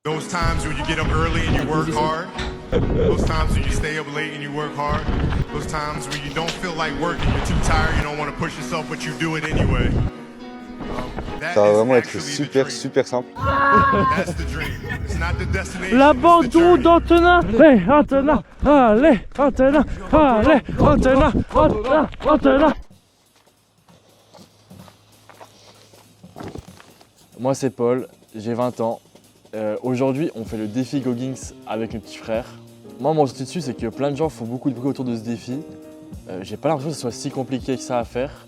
Those times when you get up early and you work hard. Those times when you stay up late and you work hard. Those times when you don't feel like working, you're too tired, you don't want to push yourself, but you do it anyway. Ça va vraiment être super simple. That's the dream. It's not the destination. L'abandon d'Antonin. Allez, Antonin. Allez, Antonin. Allez, Antonin. Antonin. Moi c'est Paul, j'ai 20 ans. Aujourd'hui on fait le défi Goggins avec mes petits frères. Moi mon ressenti dessus c'est que plein de gens font beaucoup de bruit autour de ce défi. J'ai pas l'impression que ce soit si compliqué que ça à faire.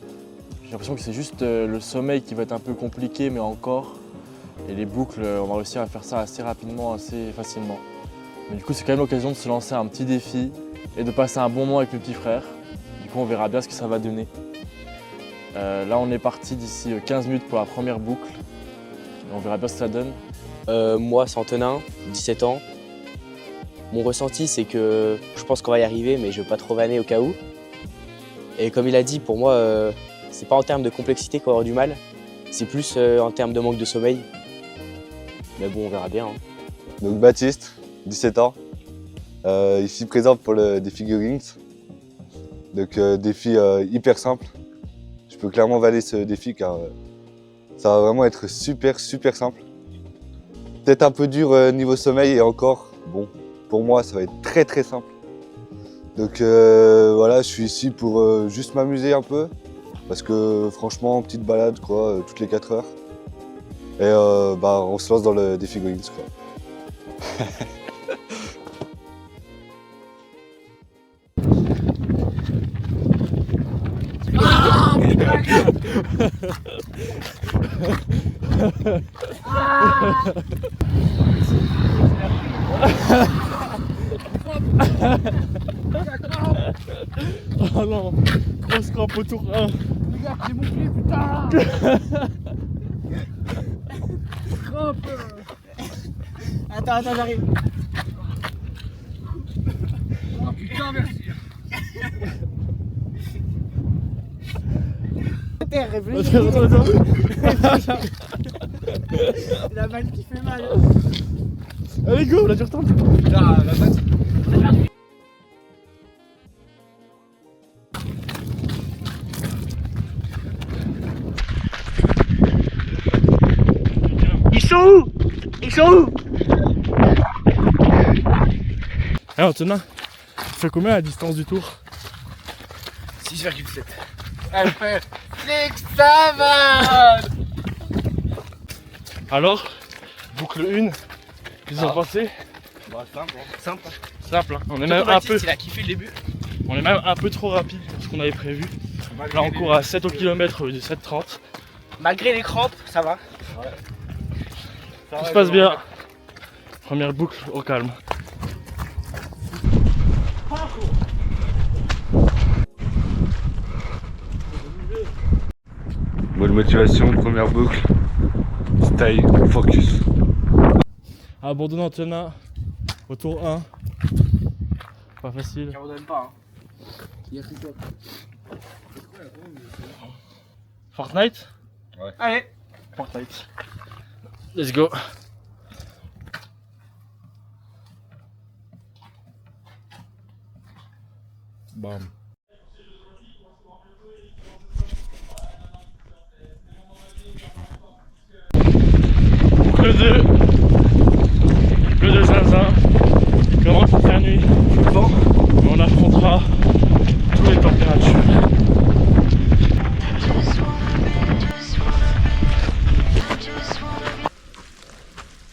J'ai l'impression que c'est juste le sommeil qui va être un peu compliqué mais encore. Et les boucles, on va réussir à faire ça assez rapidement, assez facilement. Mais du coup c'est quand même l'occasion de se lancer un petit défi et de passer un bon moment avec mes petits frères. Du coup on verra bien ce que ça va donner. Là on est parti d'ici 15 minutes pour la première boucle. On verra bien ce que ça donne. Moi, c'est Antonin, 17 ans. Mon ressenti, c'est que je pense qu'on va y arriver, mais je ne veux pas trop vanner au cas où. Et comme il a dit, pour moi, c'est pas en termes de complexité qu'on va avoir du mal, c'est plus en termes de manque de sommeil. Mais bon, on verra bien. Hein. Donc Baptiste, 17 ans, ici présent pour le défi Goggins. Donc défi hyper simple. Je peux clairement valider ce défi car ça va vraiment être super simple. Peut-être un peu dur niveau sommeil et encore, bon, pour moi ça va être très simple. Donc voilà, je suis ici pour juste m'amuser un peu. Parce que franchement, petite balade quoi, toutes les 4 heures. Et on se lance dans le défi Goggins quoi. Oh non, grosse crampe au tour 1. Les gars, j'ai mon pied, putain. Crampe. Attends, j'arrive. Oh putain, merci. Réfléchis. Attends. La balle qui fait mal. Allez go, là tu retournes. Ah, la balle. Ils sont où? Eh Antonin, tu fais combien la distance du tour? 6,7. Elle fait Flix Savane. Alors, boucle 1, qu'est-ce que vous pensez? Bah, simple. Simple, hein. On est même un peu. Il a kiffé le début. On est même un peu trop rapide de ce qu'on avait prévu. Là on court à 7 au kilomètre de 7,30. Malgré les crampes, ça va. Tout se passe bien. Première boucle au calme. Bonne motivation, première boucle. Stay focus. Abandon Antonin au tour 1. Pas facile. J'abandonne pas. Hein. Il y a quoi? Fortnite? Ouais. Allez. Fortnite. Let's go. Bam. Boucle 2. Boucle de Zinzin. Comment toute la nuit. Bon. On affrontera toutes les températures.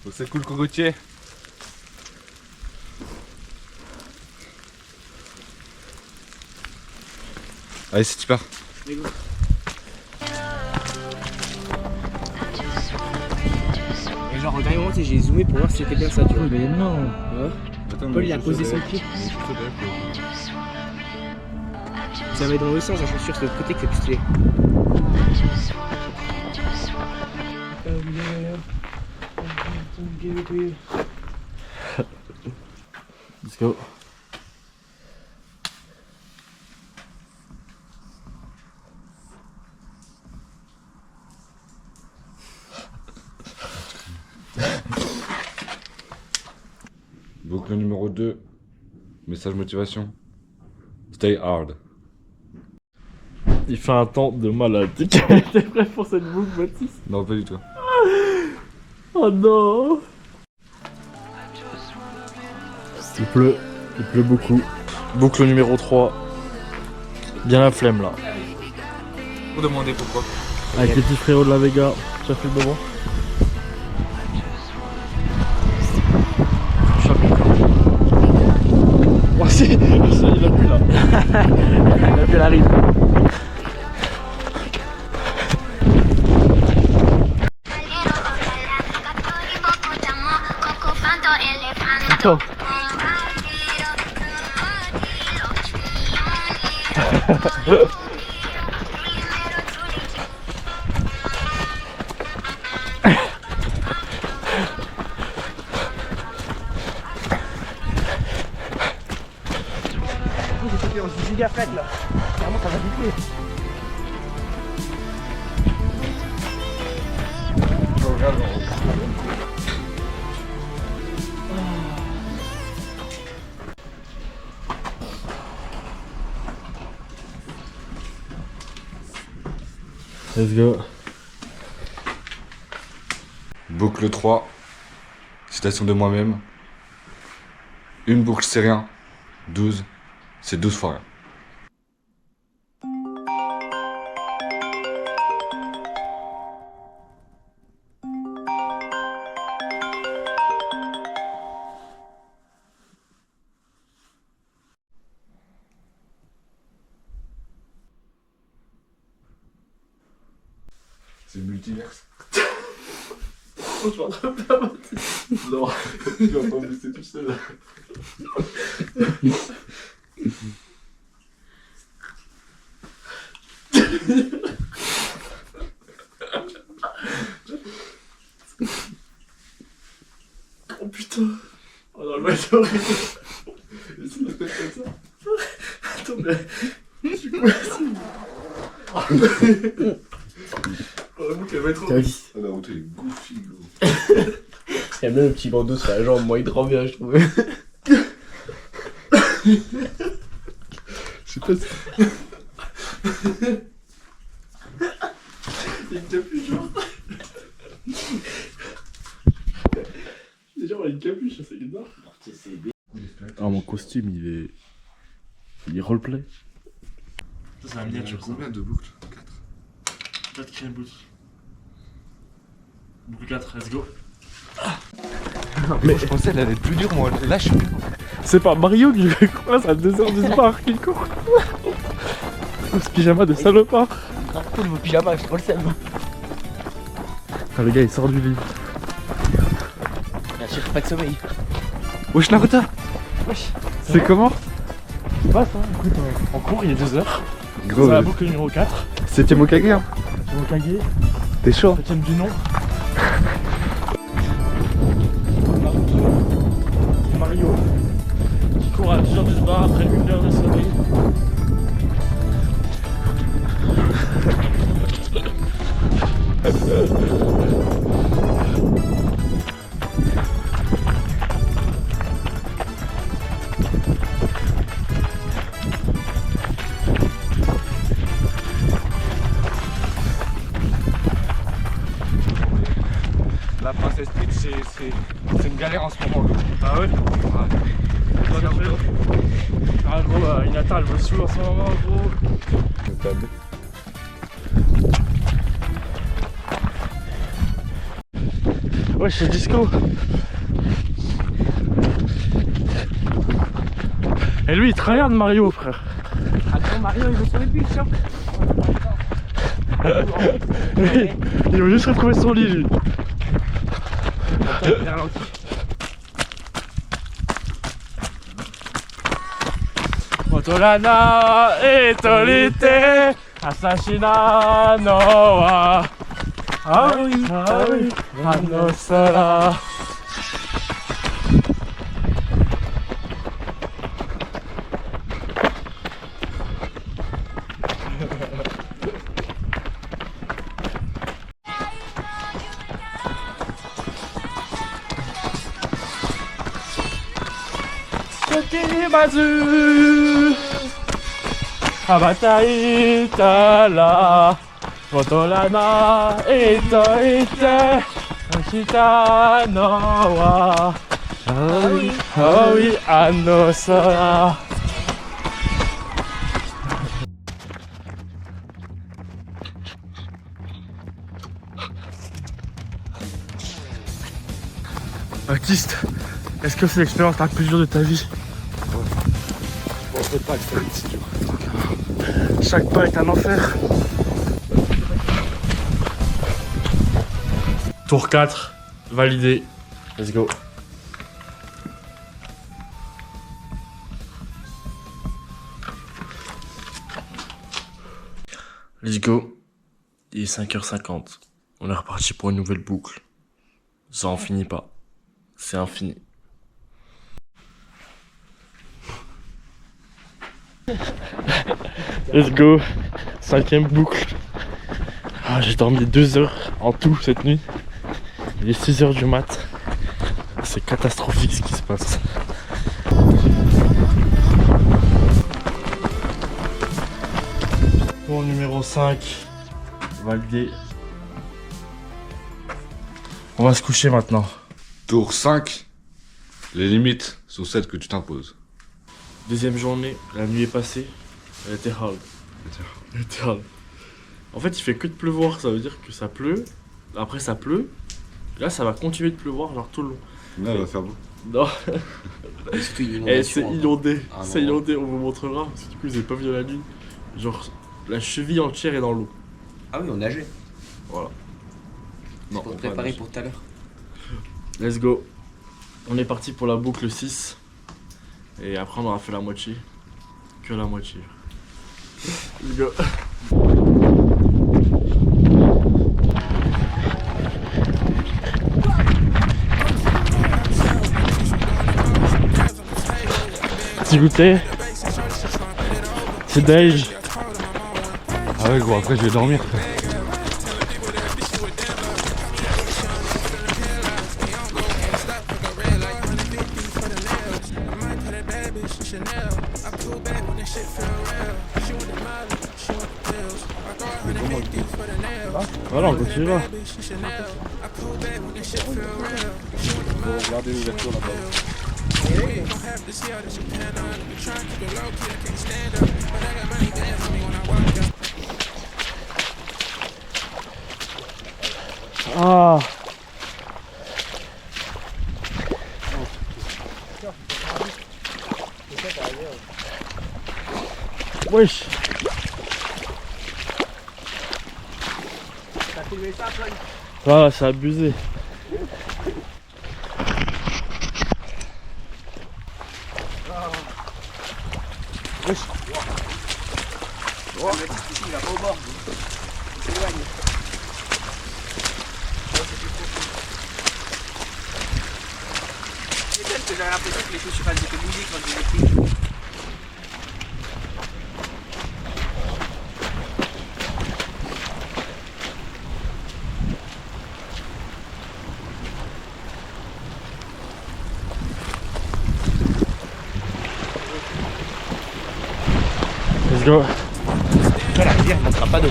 Bon, c'est cool cocotier. Allez, c'est super. Et genre, au dernier moment, j'ai zoomé pour voir si c'était bien ça, tu vois. Mais non. Ouais. Attends, Paul, il a posé son pied. Ça va être dans le sens, la chaussure, c'est de l'autre côté que c'est plus stylé. Let's go. Boucle numéro 2. Message motivation. Stay hard. Il fait un temps de malade. T'es prêt pour cette boucle, Baptiste? Non, pas du tout. Oh non! Il pleut beaucoup. Boucle numéro 3. Bien la flemme là. Vous demandez pourquoi. Avec les petits frérots de la Vega. Tu as fait le moment? Oh si, il a bu là. Il a bu la rive. Attends. Je suis giga frette là. Vraiment, ça va vite. Let's go. Boucle 3. Citation de moi-même. Une boucle c'est rien. 12, c'est 12 fois rien. C'est multiverse. Oh, je m'entends pas. Non, je vais pas me laisser tout seul là. Oh putain. Oh non, le mec c'est horrible. Essaye de faire comme ça. Attends, mais... Je suis coincé. Oh la boucle elle va être trop... Ah la route elle est goofy gros. Il y a même le petit bandeau sur la jambe, moi il te rend bien, je trouve. Je sais pas si... Il y a une capuche genre. Déjà on a une capuche, c'est bizarre. Ah mon costume il est roleplay. Ça c'est la miniature. Combien de boucles? 4. 4 boucles. Boucle 4, let's go. Mais je pensais qu'elle allait être plus dure, moi. Là, je suis. C'est pas Mario que je croise à 2h du soir qu'il court. Ce pyjama de salopard. Cool vos pyjamas, c'est pas le seul. Ah le gars il sort du lit. Bien sûr, pas de sommeil. Wesh Naruto. Wesh. C'est comment? C'est pas ça, écoute, en cours il est 2h. C'est la boucle numéro 4. 7ème Hokage, hein. Mon Kage, T'es chaud. 7ème du nom. Mario qui court à 10h du soir après 1 heure de sommeil. La princesse Peach, c'est une galère en ce moment. Ah ouais? Ah gros, Inata elle me saoule en ce moment gros. Ouais, c'est disco. Et lui il tryhard Mario frère. Attends, Mario il veut sur les pitchs, hein. Lui, il veut juste retrouver son lit lui. Otolana et Tolite Asashina no wa Aoi Aoi Hanosara. Okimazu Abataitala Fotolana Itoite Ashita no wa Aoi ano sora. Baptiste, est-ce que c'est l'expérience la plus dure de ta vie? Chaque pas est un enfer. Tour 4, validé. Let's go. Let's go. Il est 5h50. On est reparti pour une nouvelle boucle. Ça en finit pas. C'est infini. Let's go. 5ème boucle. Ah, j'ai dormi 2 heures en tout cette nuit. Il est 6h du mat. C'est catastrophique ce qui se passe. Tour numéro 5. Validé. On va se coucher maintenant. Tour 5. Les limites sont celles que tu t'imposes. Deuxième journée, la nuit est passée. Elle était hard. Elle était hard. En fait, il fait que de pleuvoir, ça veut dire que ça pleut. Après, ça pleut. Là, ça va continuer de pleuvoir, genre tout le long. Là, elle va faire beau. Non. Et surtout une Eh, c'est inondation. inondé. Ah, C'est non. inondé, on vous montrera. Parce que du coup, vous avez pas vu la nuit. Genre, la cheville entière est dans l'eau. Ah oui, on nageait. Voilà. Non, Pour on te va préparer nager. pour tout à l'heure. Let's go. On est parti pour la boucle 6. Et après, on aura fait la moitié. Que la moitié. Let's go. Petit goûter. C'est Dage. Ah ouais, gros, après, je vais dormir. Voilà, on continue là. Regardez l'ouverture là-bas. Ah. Wesh. Ah, c'est abusé. Il va pas au bord. Il s'éloigne. C'est peut-être que j'avais l'impression que les chaussures elles étaient mouillées quand je les ai prises. Let's go. Toi, la rivière, il ne manquera pas d'eau.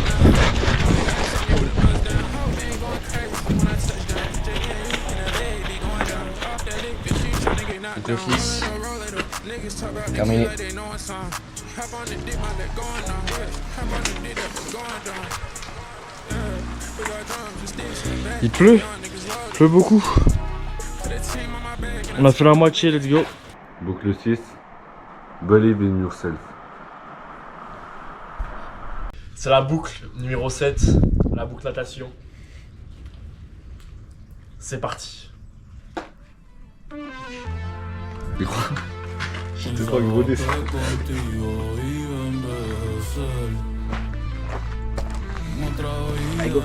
Donc le fils. Terminé. Il pleut. Il pleut beaucoup. On a fait la moitié, let's go. Boucle 6. Believe in yourself. C'est la boucle numéro 7, la boucle natation. C'est parti. C'est quoi? C'est quoi le gros dessin? Allez, go.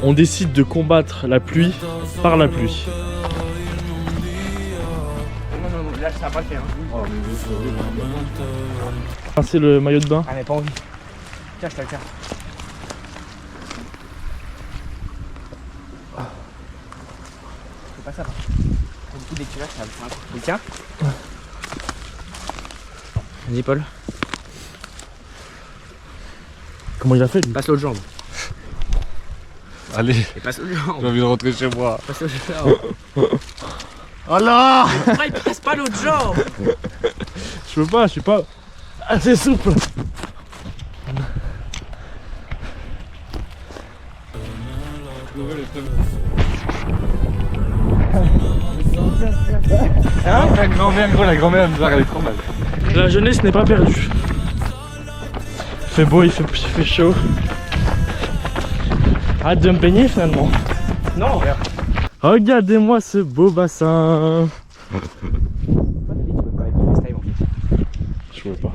On décide de combattre la pluie par la pluie. Non, là ça va pas le faire. C'est le maillot de bain. Ah, mais pas envie. Tiens, je te le tiens. C'est pas ça, par contre. Du coup, dès que tu lâches, ça va faire un coup. Tiens. Vas-y, Paul. Comment il a fait lui? Passe l'autre jambe. Allez, Et passe l'autre jambe. j'ai envie de rentrer chez moi. Passe l'autre jambe. Oh là! Pourquoi il passe pas l'autre jambe? Je peux pas, je suis pas assez souple. La grand-mère, gros, la grand-mère, elle est trop mal. La jeunesse n'est pas perdue. Il fait beau, il fait chaud. Hâte de me baigner finalement. Non, regarde. Regardez-moi ce beau bassin. Je veux pas.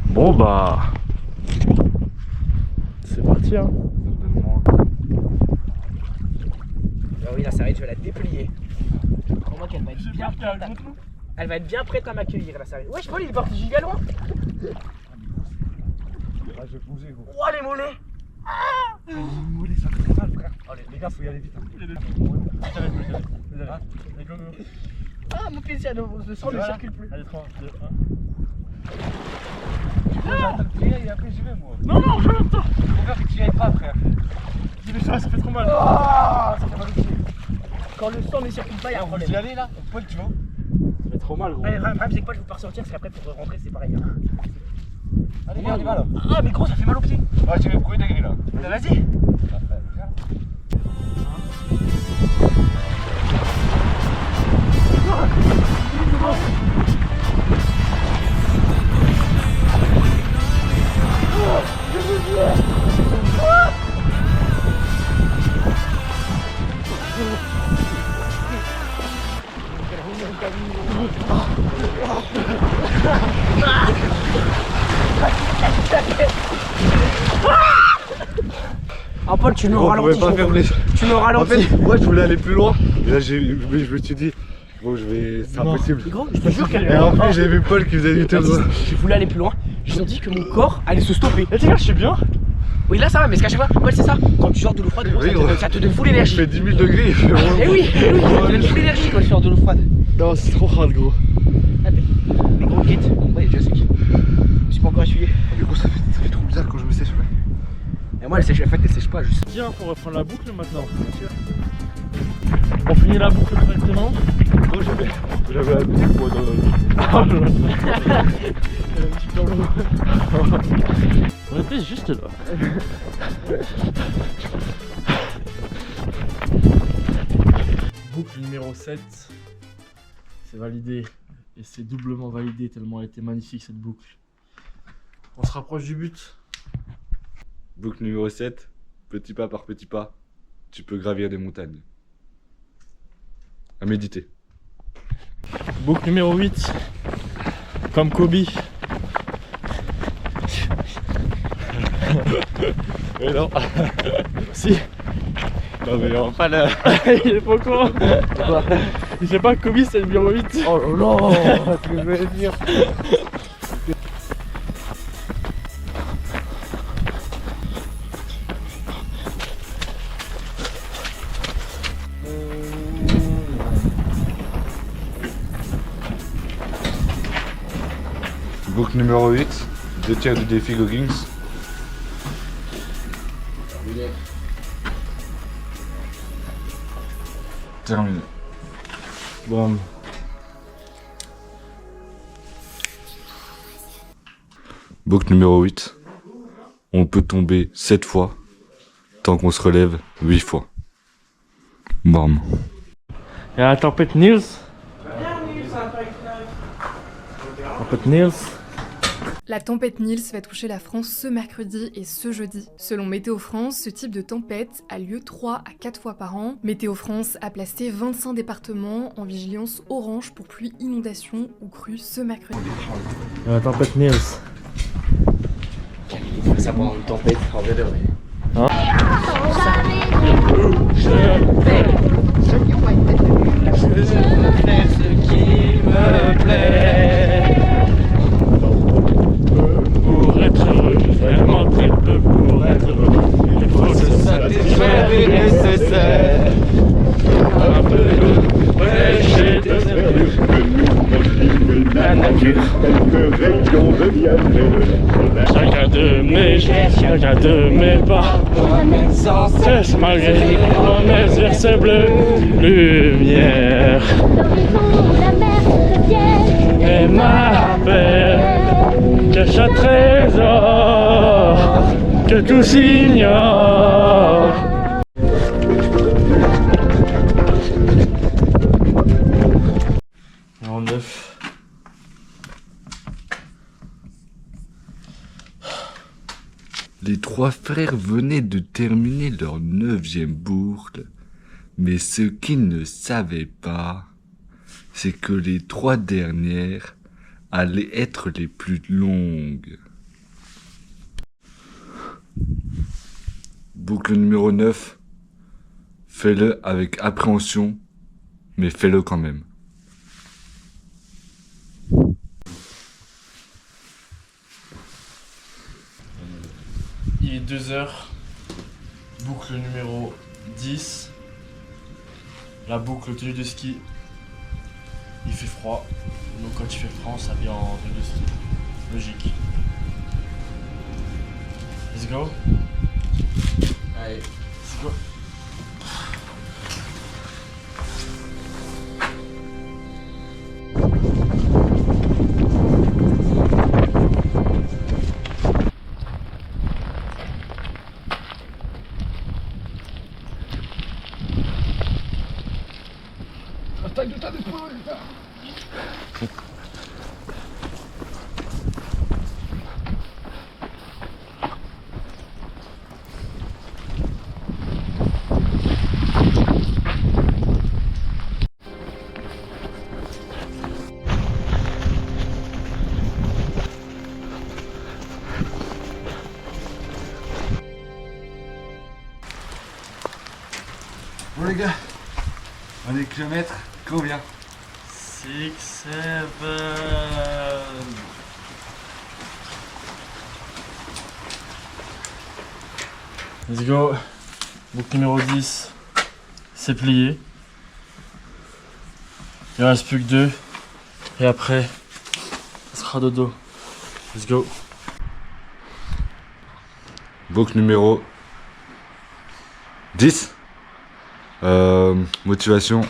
Bon bah. C'est parti hein. Ah oui, la sarriette, je vais la déplier. Crois-moi qu'elle va être bien prête. Elle va être bien prête à m'accueillir, la sarriette. Wesh, Paul, il est parti giga loin. Ah, je vais bouger, gros. Oh, les mollets. Les mollets, ça fait mal, frère. Allez, les gars, faut y aller vite. Ah, mon pied, le sang ne circule plus. Allez, 3, 2, 1. Et après, j'y vais, moi. Non, non, je veux pas. Faut faire que tu y ailles pas, frère. Ça fait trop mal. Ah, ça fait mal au pied. Quand le sang ne circule pas, il y a un problème. Tu y aller, là? Paul, tu vas? Ça fait trop mal gros. Ouais, le problème, c'est que moi, je peux pas ressortir parce qu'après, pour rentrer, c'est pareil. Hein. Allez, viens, on y va, là. Ah, mais gros, ça fait mal au pied. Ouais, tu vas courir des grilles, là. Bah, vas-y. Ah, Paul, tu me ralentis. Tu me En ralentis. fait, moi, je voulais aller plus loin. Et là, je me suis dit, bon, c'est impossible. Mais gros, je te jure qu'elle. Et après, j'ai vu Paul qui faisait du tel. Je voulais aller plus loin. J'ai senti que mon corps allait se stopper. Eh les gars, je suis bien. Oui, là ça va, mais ce qu'à chaque fois, Paul, c'est ça. Quand tu sors de l'eau froide, gros, Oui, ça, gros. ça te donne full Je énergie. fais 10 000 degrés. Il fait Eh oui, ça te donne full énergie quand tu sors de l'eau froide. Non, c'est trop hard gros. Mais gros, quitte. Ouais, déjà, c'est qui. Je suis pas encore essuyé. Du coup, ça fait trop bizarre quand je me sèche. Et moi, elle sèche, en fait, elle sèche pas, juste. Tiens, faut reprendre la boucle maintenant. On finit la boucle correctement. Quand j'avais la musique, moi, dans le. On était juste là. Boucle numéro 7. C'est validé. Et c'est doublement validé tellement elle était magnifique cette boucle. On se rapproche du but. Boucle numéro 7. Petit pas par petit pas, tu peux gravir des montagnes. À méditer. Boucle numéro 8. Comme Kobe. Mais non. Si. Non, mais on va pas là. Il est pas con. Il sait pas que Kobe c'est le numéro 8. Oh là, ce que je vais dire. Boucle numéro 8, 2 tiers du défi Goggins. Terminé. Bon. Boucle numéro 8. On peut tomber 7 fois, tant qu'on se relève 8 fois. Bam. Et la tempête Nils. Tempête Nils. La tempête Nils va toucher la France ce mercredi et ce jeudi. Selon Météo France, ce type de tempête a lieu 3 à 4 fois par an. Météo France a placé 25 départements en vigilance orange pour pluie, inondation ou crue ce mercredi. La tempête Nils. Ça pendant une tempête, en vrai de vrai. Pour être heureux, vraiment très peu pour être heureux. Il faut se satisfaire du nécessaire. Chacun de mes gestes, chacun de mes pas, sans cesse malgré les promesses vers ces bleues lumières. Et ma paix cache un trésor que tous ignorent. En 9. Les trois frères venaient de terminer leur 9e boucle, mais ce qu'ils ne savaient pas, c'est que les 3 dernières allaient être les plus longues. Boucle numéro 9, fais-le avec appréhension, mais fais-le quand même. Il est 2h, boucle numéro 10, la boucle tenue de ski. Il fait froid, donc quand il fait froid, ça vient en tenue de ski. Logique. Let's go. Allez, let's go. Bon les gars, on est kilomètres, combien? 6, 7. Let's go. Boucle numéro 10. C'est plié. Il en reste plus que 2. Et après, ça sera dodo. Let's go. Boucle numéro 10. Motivation,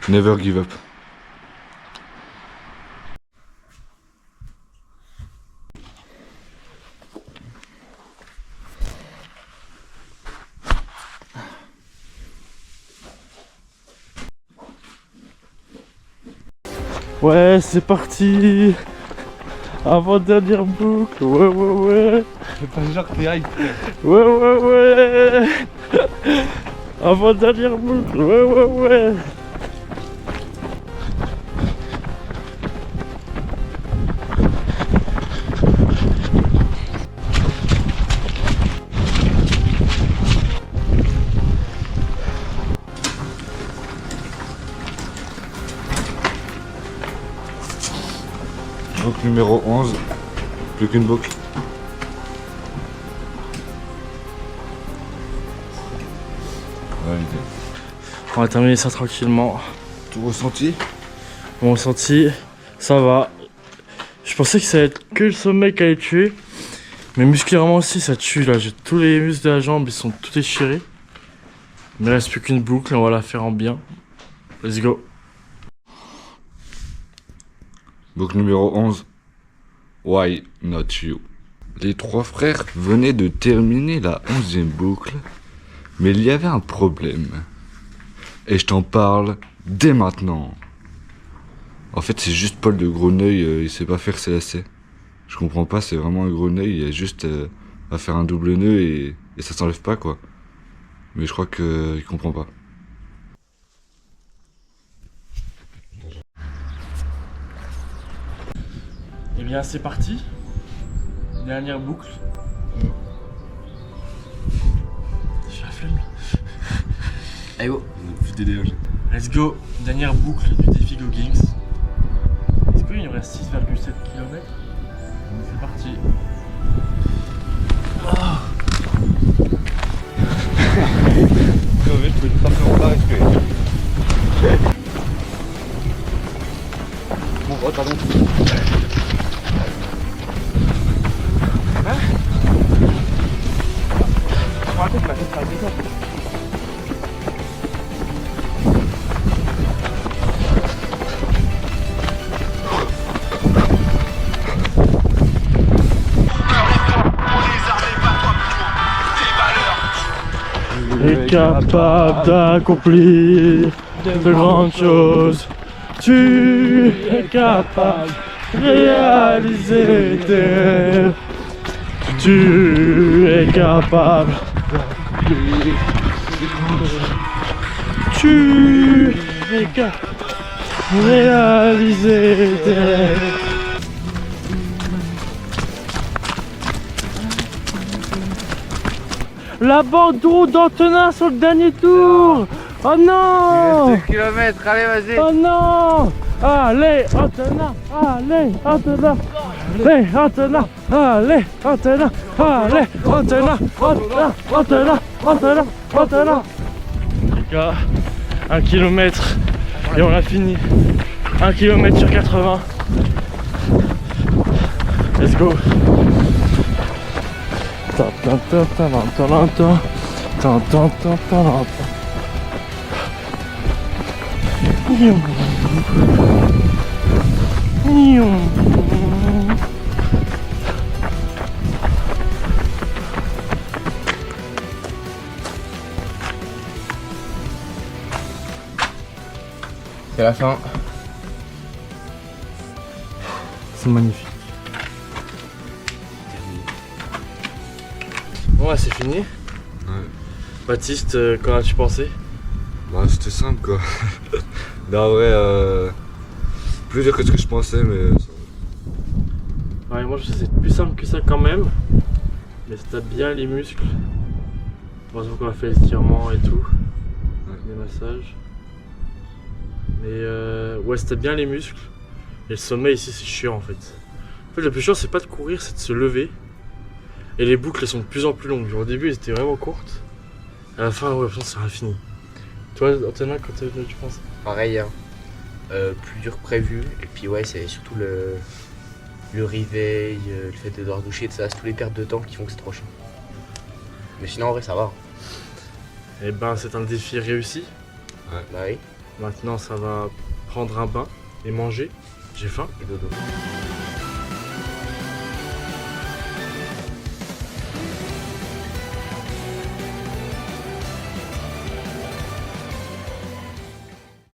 never give up. Ouais, c'est parti. Avant-dernière boucle. Ouais. C'est pas genre que t'es hype. Ouais. Avant-dernière boucle. Ouais. Boucle numéro 11, plus qu'une boucle. Validé. On va terminer ça tranquillement. Tout ressenti? Mon ressenti, ça va. Je pensais que ça allait être que le sommet qui allait tuer. Mais musculairement aussi ça tue là. J'ai tous les muscles de la jambe, ils sont tout déchirés. Il ne reste plus qu'une boucle et on va la faire en bien. Let's go. Boucle numéro 11. Why not you? Les trois frères venaient de terminer la 11e boucle, mais il y avait un problème. Et je t'en parle dès maintenant. En fait, c'est juste Paul de Greneuil, il sait pas faire ses lacets. Je comprends pas, c'est vraiment un Greneuil, il y a juste à faire un double nœud et ça s'enlève pas quoi. Mais je crois qu'il comprend pas. Et bien c'est parti. Dernière boucle. J'ai la flemme là. Allez go. Let's go. Dernière boucle du défi Goggins. Est-ce qu'il nous reste 6,7 km? C'est parti. Je peux tout simplement pas respirer. Bon, pardon. capable d'accomplir de grandes choses. Tu es capable de réaliser tes rêves. Tu es capable. Tu es capable de réaliser tes rêves. L'abandon d'Antonin sur le dernier tour. Oh non! 2 km, allez vas-y. Oh non! Allez Antonin! Allez Antonin! Allez Antonin! Allez Antonin! Allez Antonin! Antonin! Antonin! Antonin! Les gars, 1 km et on a fini. 1 km sur 80. Let's go! C'est la fin. C'est magnifique. Bon, ouais, c'est fini. Ouais. Baptiste, qu'en as-tu pensé? Bah, c'était simple quoi. Non, en vrai, plus dur que ce que je pensais, mais Ouais, moi je sais que c'est plus simple que ça quand même. Mais ça tape bien les muscles. Heureusement qu'on a fait les étirements et tout. Ouais. Les massages. Mais ouais, ça tape bien les muscles. Et le sommeil ici c'est chiant en fait. En fait, le plus chiant c'est pas de courir, c'est de se lever. Et les boucles elles sont de plus en plus longues. Genre, au début elles étaient vraiment courtes. À la fin, ouais, c'est infini. Toi, Antonin, quand tu penses? Pareil, hein. Plus dur que prévu. Et puis ouais, c'est surtout le réveil, le fait de devoir doucher, tout ça, c'est tous les pertes de temps qui font que c'est trop chiant. Mais sinon en vrai ça va. Eh ben c'est un défi réussi. Bah oui, Maintenant ça va prendre un bain et manger. J'ai faim. et dodo.